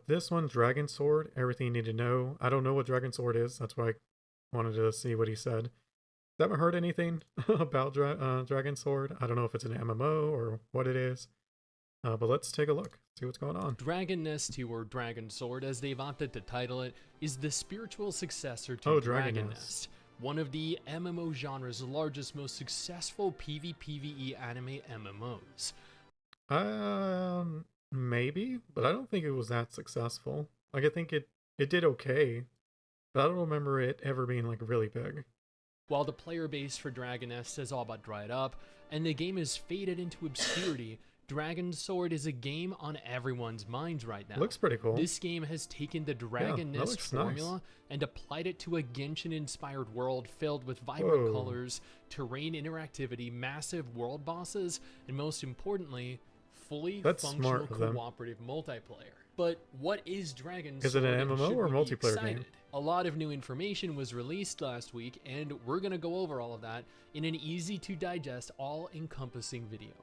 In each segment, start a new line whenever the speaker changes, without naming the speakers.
This one, Dragon Sword, everything you need to know. I don't know what Dragon Sword is. That's why I wanted to see what he said. Haven't heard anything about Dragon Sword. I don't know if it's an MMO or what it is. But let's take a look, see what's going on.
Dragon Nest 2, or Dragon Sword as they've opted to title it, is the spiritual successor to
Oh,
Dragon Nest, one of the MMO genre's largest, most successful PvPvE anime MMOs.
Maybe, but I don't think it was that successful. Like, I think it did okay, but I don't remember it ever being like really big.
While the player base for Dragon Nest has all but dried up, and the game has faded into obscurity, Dragon Sword is a game on everyone's minds right now.
Looks pretty cool.
This game has taken the Dragon Nest formula and applied it to a Genshin-inspired world filled with vibrant colors, terrain interactivity, massive world bosses, and most importantly, fully functional cooperative multiplayer. But what is Dragon Sword?
Is it an MMO or multiplayer game?
A lot of new information was released last week, and we're going to go over all of that in an easy-to-digest, all-encompassing video.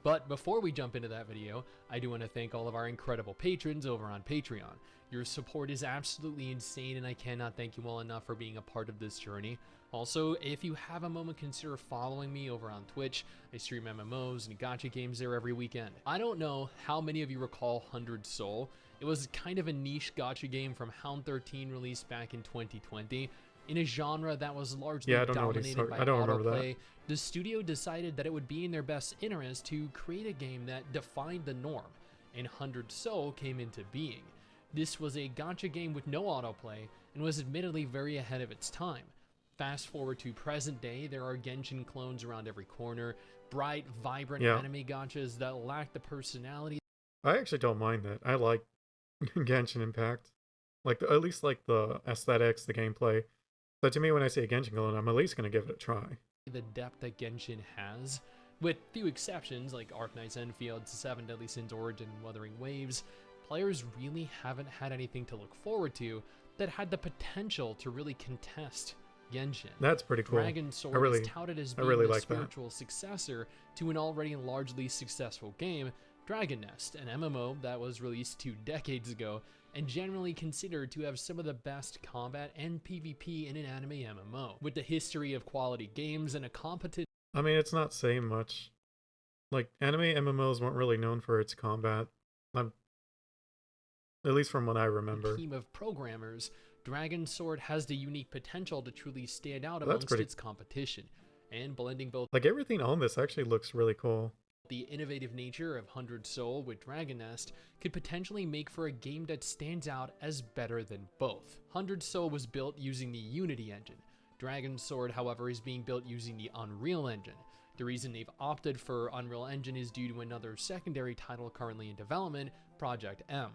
But before we jump into that video, I do want to thank all of our incredible patrons over on Patreon. Your support is absolutely insane, and I cannot thank you all enough for being a part of this journey. Also, if you have a moment, consider following me over on Twitch. I stream MMOs and gacha games there every weekend. I don't know how many of you recall 100 Soul. It was kind of a niche gacha game from Hound 13 released back in 2020. In a genre that was largely dominated by autoplay, the studio decided that it would be in their best interest to create a game that defined the norm, and 100 Soul came into being. This was a gacha game with no autoplay, and was admittedly very ahead of its time. Fast forward to present day, there are Genshin clones around every corner, bright, vibrant anime gachas that lack the personality.
I actually don't mind that. I like Genshin Impact. Like, at least like the aesthetics, the gameplay. But to me, when I see a Genshin clone, I'm at least going to give it a try.
The depth that Genshin has, with few exceptions like Arknight's Enfield, Seven Deadly Sins Origin, Wuthering Waves, players really haven't had anything to look forward to that had the potential to really contest Genshin.
That's pretty cool.
Dragon Sword is touted as being the spiritual successor to an already largely successful game, Dragon Nest, an MMO that was released 2 decades ago and generally considered to have some of the best combat and PvP in an anime MMO. With the history of quality games and a competent...
I mean, it's not saying much. Like, anime MMOs weren't really known for its combat. At least from what I remember.
Team of programmers, Dragon Sword has the unique potential to truly stand out amongst its competition, and blending both...
Like, everything on this actually looks really cool.
The innovative nature of 100 Soul with Dragon Nest could potentially make for a game that stands out as better than both. 100 Soul was built using the Unity engine. Dragon Sword, however, is being built using the Unreal Engine. The reason they've opted for Unreal Engine is due to another secondary title currently in development, Project M.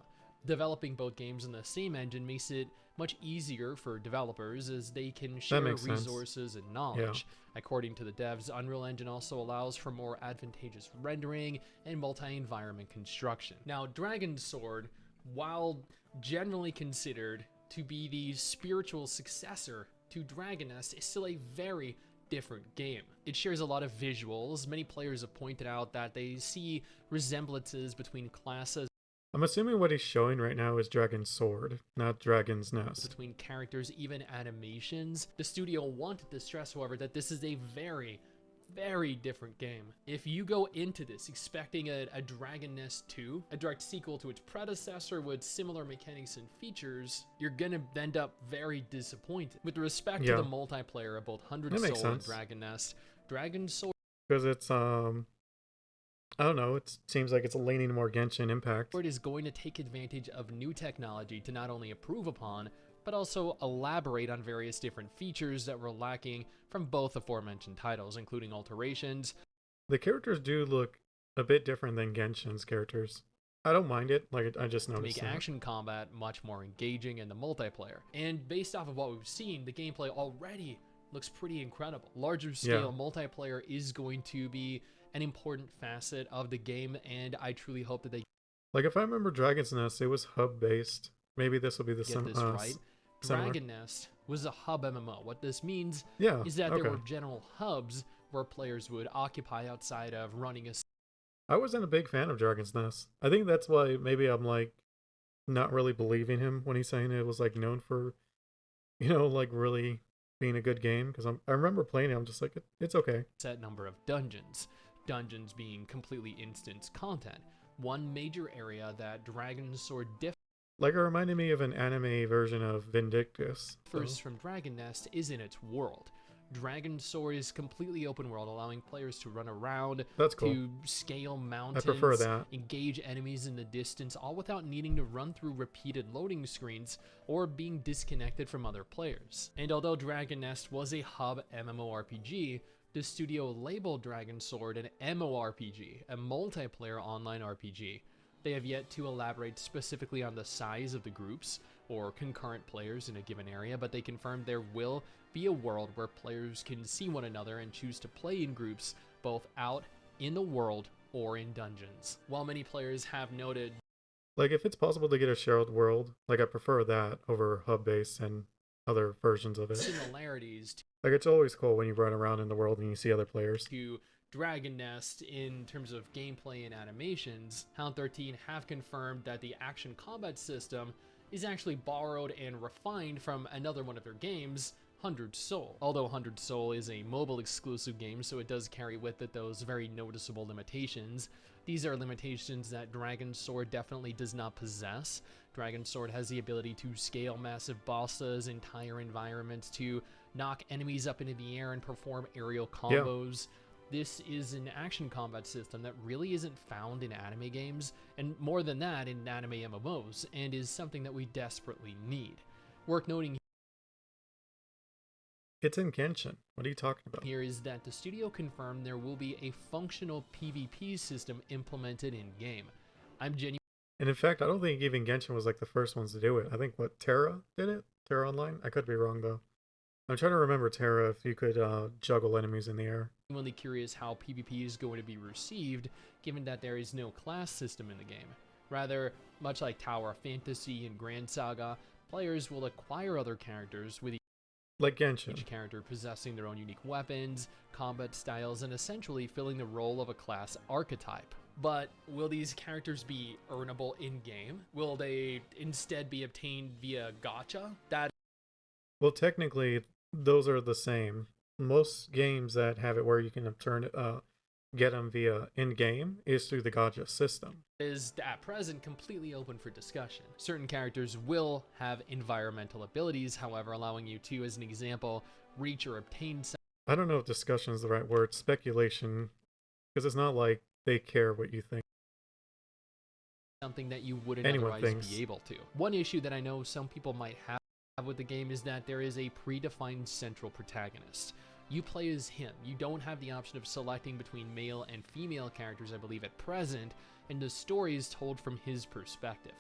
Developing both games in the same engine makes it much easier for developers as they can share resources and knowledge. According to the devs, Unreal Engine also allows for more advantageous rendering and multi-environment construction. Now, Dragon Sword, while generally considered to be the spiritual successor to Dragon Nest, is still a very different game. It shares a lot of visuals. Many players have pointed out that they see resemblances between classes.
I'm assuming what he's showing right now is Dragon's Sword, not Dragon's Nest.
Between characters, even animations. The studio wanted to stress, however, that this is a very, very different game. If you go into this expecting a Dragon Nest 2, a direct sequel to its predecessor with similar mechanics and features, you're gonna end up very disappointed. With respect to the multiplayer of both 100 Soul and Dragon Nest, Dragon Sword...
Because it's, I don't know, it seems like it's leaning more Genshin Impact.
It is going to take advantage of new technology to not only improve upon, but also elaborate on various different features that were lacking from both aforementioned titles, including alterations.
The characters do look a bit different than Genshin's characters. I don't mind it, like, I just noticed
to make action combat much more engaging in the multiplayer. And based off of what we've seen, the gameplay already looks pretty incredible. Larger scale multiplayer is going to be an important facet of the game, and I truly hope that they...
Like, if I remember Dragon's Nest, it was hub-based. Maybe this will be the same.
Right. Dragon Nest was a hub MMO. What this means is that there were general hubs where players would occupy outside of running a...
I wasn't a big fan of Dragon's Nest. I think that's why maybe I'm like not really believing him when he's saying it was like known for, like really being a good game. Because I remember playing it, I'm just like, it's okay.
Set number of dungeons, dungeons being completely instance content. One major area that Dragon Sword
Like it reminded me of an anime version of Vindictus.
differs from Dragon Nest is in its world. Dragon Sword is completely open world, allowing players to run around,
That's cool.
to scale
I
mountains,
prefer that.
engage enemies in the distance, all without needing to run through repeated loading screens or being disconnected from other players. And although Dragon Nest was a hub MMORPG, the studio labeled Dragon Sword an MMORPG, a multiplayer online RPG. They have yet to elaborate specifically on the size of the groups or concurrent players in a given area, but they confirmed there will be a world where players can see one another and choose to play in groups both out in the world or in dungeons. While many players have noted,
Like if it's possible to get a shared world, like I prefer that over hub based and other versions of it.
similarities
Like it's always cool when you run around in the world and you see other players.
to Dragon Nest in terms of gameplay and animations, Hound 13 have confirmed that the action combat system is actually borrowed and refined from another one of their games, 100 Soul. Although 100 Soul is a mobile exclusive game, so it does carry with it those very noticeable limitations. These are limitations that Dragon Sword definitely does not possess. Dragon Sword has the ability to scale massive bosses, entire environments, to knock enemies up into the air and perform aerial combos. Yeah. This is an action combat system that really isn't found in anime games, and more than that, in anime MMOs, and is something that we desperately need. Worth noting
It's in Genshin. What are you talking about?
here is that the studio confirmed there will be a functional PvP system implemented in-game. I'm genuinely
And in fact, I don't think even Genshin was like the first ones to do it. I think what Terra did it? Terra Online? I could be wrong though. I'm trying to remember Terra if you could juggle enemies in the air.
curious how PvP is going to be received, given that there is no class system in the game. Rather, much like Tower of Fantasy and Grand Saga, players will acquire other characters with
Like Genshin.
each character possessing their own unique weapons, combat styles, and essentially filling the role of a class archetype. But will these characters be earnable in-game? Will they instead be obtained via gacha?
Well, technically, those are the same. Most games that have it where you can get them via in-game is through the gacha system.
Is at present completely open for discussion. Certain characters will have environmental abilities, however, allowing you to, as an example, reach or obtain
I don't know if discussion is the right word, speculation, because it's not like they care what you think.
something that you wouldn't
Anyone
otherwise
thinks.
be able to. One issue that I know some people might have with the game is that there is a predefined central protagonist. You play as him. You don't have the option of selecting between male and female characters, I believe, at present, and the story is told from his perspective.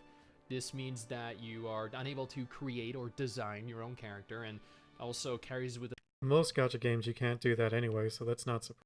This means that you are unable to create or design your own character, and also carries with it
Most gacha games you can't do that anyway, so that's not surprising.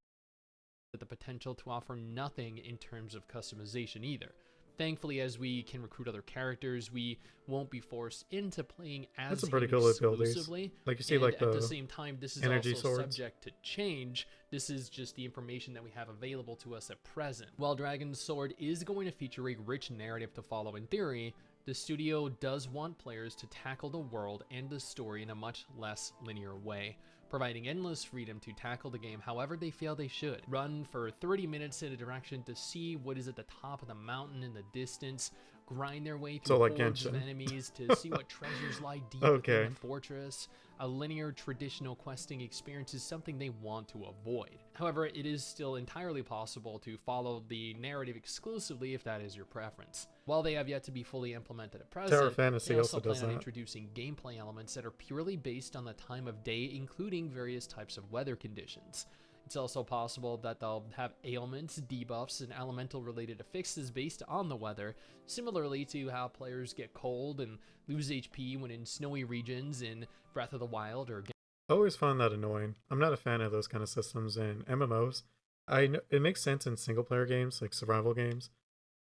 the potential to offer nothing in terms of customization either. Thankfully, as we can recruit other characters, we won't be forced into playing as
That's some pretty
him
cool abilities.
exclusively.
Like you see,
And
like
at the same time, this is
energy
also
swords.
subject to change. This is just the information that we have available to us at present. While Dragon's Sword is going to feature a rich narrative to follow in theory, the studio does want players to tackle the world and the story in a much less linear way, providing endless freedom to tackle the game however they feel they should. Run for 30 minutes in a direction to see what is at the top of the mountain in the distance, grind their way through
like
hordes of
Genshin.
enemies to see what treasures lie deep within the fortress. A linear traditional questing experience is something they want to avoid. However, it is still entirely possible to follow the narrative exclusively if that is your preference. While they have yet to be fully implemented at present,
Tower of Fantasy
they also
also does
plan on
that.
introducing gameplay elements that are purely based on the time of day, including various types of weather conditions. It's also possible that they'll have ailments, debuffs, and elemental related affixes based on the weather, similarly to how players get cold and lose HP when in snowy regions in Breath of the Wild or
I always found that annoying. I'm not a fan of those kind of systems in MMOs. It makes sense in single player games, like survival games,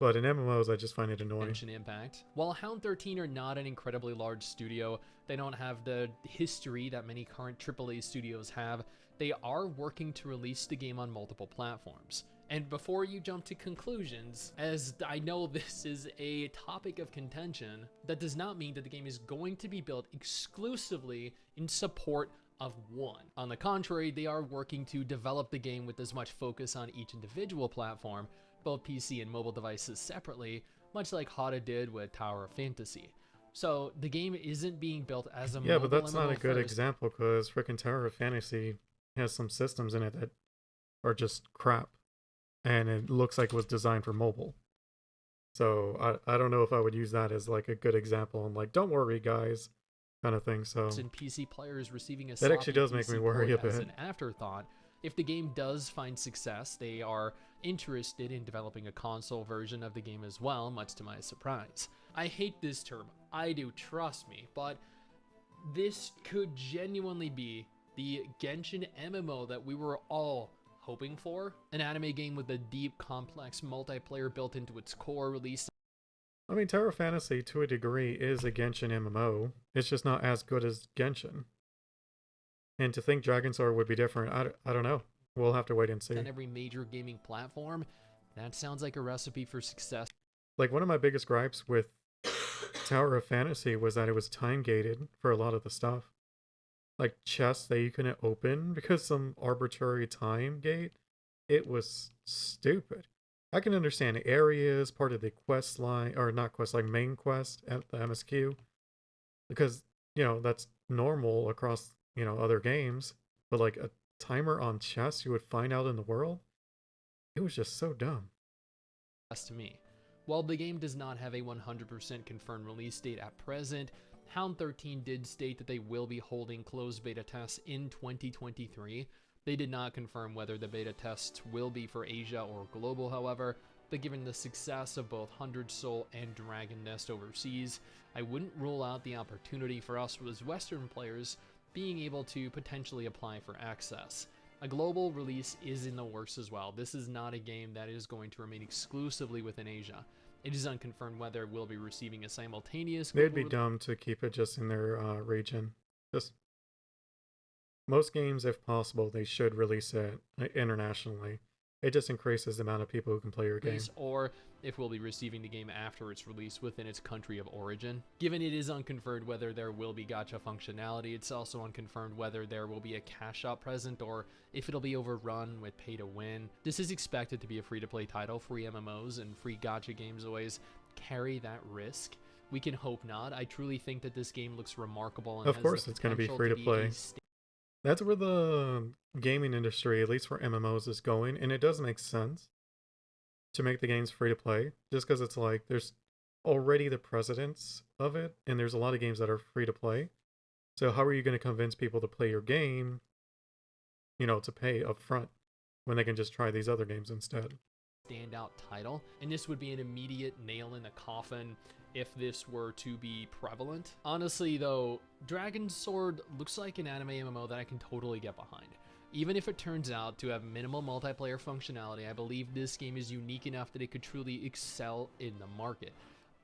but in MMOs I just find it annoying.
Genshin Impact. While Hound 13 are not an incredibly large studio, they don't have the history that many current AAA studios have. They are working to release the game on multiple platforms. And before you jump to conclusions, as I know this is a topic of contention, that does not mean that the game is going to be built exclusively in support of one. On the contrary, they are working to develop the game with as much focus on each individual platform, both PC and mobile devices separately, much like Hada did with Tower of Fantasy. So the game isn't being built as a
Yeah,
mobile
but that's
MMO
not a good
first.
example because freaking Tower of Fantasy has some systems in it that are just crap, and it looks like it was designed for mobile. So I don't know if I would use that as like a good example and like, don't worry guys, kind of thing. So
And PC players receiving a
that actually
sloppy
does make me
PC
worry
port
a
as
bit.
an afterthought. If the game does find success, they are interested in developing a console version of the game as well, much to my surprise. I hate this term, I do, trust me, but this could genuinely be the Genshin MMO that we were all hoping for. An anime game with a deep, complex multiplayer built into its core, released.
I mean, Tower of Fantasy to a degree is a Genshin MMO. It's just not as good as Genshin. And to think Dragon Sword would be different, I don't know. We'll have to wait and see.
On every major gaming platform, that sounds like a recipe for success.
Like, one of my biggest gripes with Tower of Fantasy was that it was time gated for a lot of the stuff. Like chests that you couldn't open because some arbitrary time gate. It was stupid. I can understand areas, part of the quest line, or not quest, like main quest at the MSQ, because, that's normal across, other games. But like a timer on chests you would find out in the world, it was just so dumb.
To me. While the game does not have a 100% confirmed release date at present, Hound 13 did state that they will be holding closed beta tests in 2023. They did not confirm whether the beta tests will be for Asia or global, however, but given the success of both 100 Soul and Dragon Nest overseas, I wouldn't rule out the opportunity for us as Western players being able to potentially apply for access. A global release is in the works as well. This is not a game that is going to remain exclusively within Asia. It is unconfirmed whether it will be receiving a simultaneous
They'd be
global
dumb to keep it just in their region. Just most games, if possible, they should release it internationally. It just increases the amount of people who can play your game.
release, or if we'll be receiving the game after its release within its country of origin. Given it is unconfirmed whether there will be gacha functionality, it's also unconfirmed whether there will be a cash shop present or if it'll be overrun with pay to win. This is expected to be a free-to-play title. Free MMOs and free gacha games always carry that risk. We can hope not. I truly think that this game looks remarkable and
Of
has
course
the
it's going to be
potential
free to play.
a
That's where the gaming industry, at least for MMOs, is going, and it does make sense to make the games free to play, just because it's like there's already the precedence of it, and there's a lot of games that are free to play. So how are you going to convince people to play your game, to pay up front when they can just try these other games instead?
standout title, and this would be an immediate nail in the coffin if this were to be prevalent. Honestly though, Dragon Sword looks like an anime MMO that I can totally get behind. Even if it turns out to have minimal multiplayer functionality, I believe this game is unique enough that it could truly excel in the market.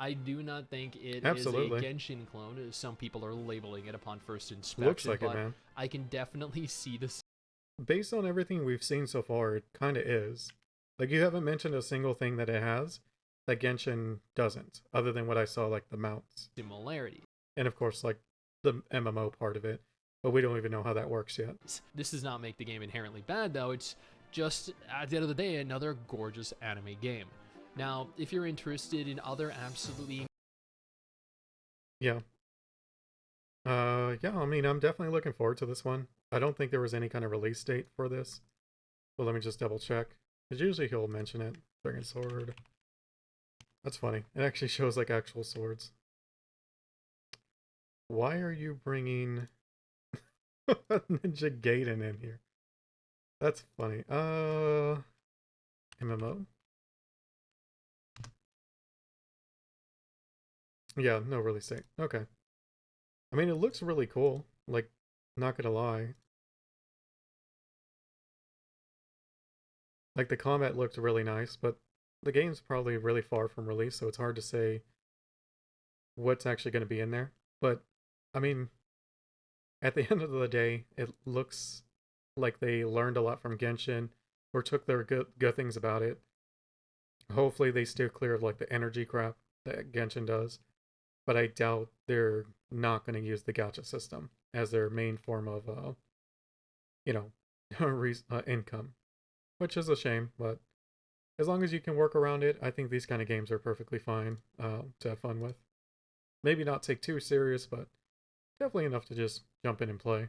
I do not think it
Absolutely.
is a Genshin clone, as some people are labeling it upon first inspection.
Looks like it,
but
man.
I can definitely see this.
Based on everything we've seen so far, it kind of is. Like, you haven't mentioned a single thing that it has that Genshin doesn't, other than what I saw, like the mounts.
Similarity.
And of course, like the MMO part of it. But we don't even know how that works yet.
This does not make the game inherently bad, though. It's just, at the end of the day, another gorgeous anime game. Now, if you're interested in other absolutely...
Yeah. Yeah, I mean, I'm definitely looking forward to this one. I don't think there was any kind of release date for this. But let me just double check. Because usually he'll mention it. Dragon Sword. That's funny. It actually shows like actual swords. Why are you bringing Ninja Gaiden in here? That's funny. MMO? Yeah, no release date. Okay. I mean, it looks really cool. Like, not gonna lie. Like, the combat looked really nice, but the game's probably really far from release, so it's hard to say what's actually going to be in there. But, I mean, at the end of the day, it looks like they learned a lot from Genshin, or took their good things about it. Hopefully they steer clear of like the energy crap that Genshin does, but I doubt they're not going to use the gacha system as their main form of you know income, which is a shame. But as long as you can work around it, I think these kind of games are perfectly fine to have fun with. Maybe not take too serious, but definitely enough to just jump in and play.